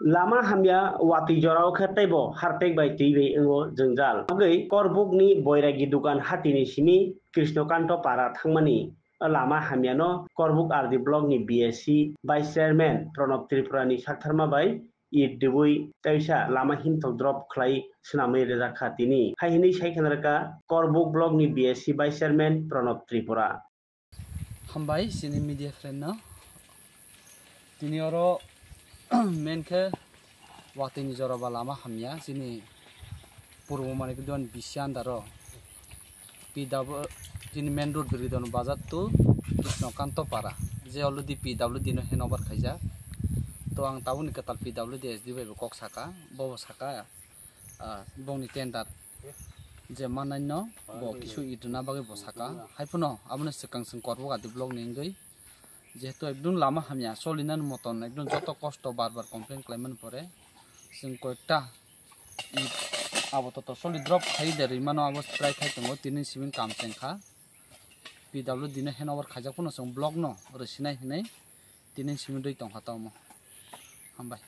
Lama hamya wati jorao khataibo harpek bai tui engo jengjal. Agei korbukni boiragi dukan hatini simi Krishnokanto para thangmani. Lama hamyano korbuk ardi blog ni BSc Vice Chairman Pranab Tripura ni saktharma bai debui taisa lama himtok drop khlai swnamui rejakha tini. Haihini saikhanarka korbuk blog ni BSc Vice Chairman Pranab Tripura. Hambai sini media friend no. Tini oro main ke waktu ini jora balama hamya sini purwo mane kedon bisyan daro PW sini main road beri don bazar tu Krishnokanto para je already PWD no henover khaija to ang taun ni katal PWD SDB kok saka bo saka bong ni tender je manai no bo kisu iduna bage bo saka haipuno abone sekang sing korbo gadi blog nengoi যেহেতু একদম লামা হামিয়া সলিনার মতন একদম যত কষ্ট বারবার complain Clement পরে जों কয়েকটা আপাতত সলি ড্রপ খাই দেরি মানো অবস্থা প্রায় খাই দङ তিন সিমিন কাম চেংখा PWD দিনে হেনওভার খাইজাকনো जों ব্লগ ন রসিনাই হিনাই তিন সিমিন দই দङ হাতাवमो हामबाय।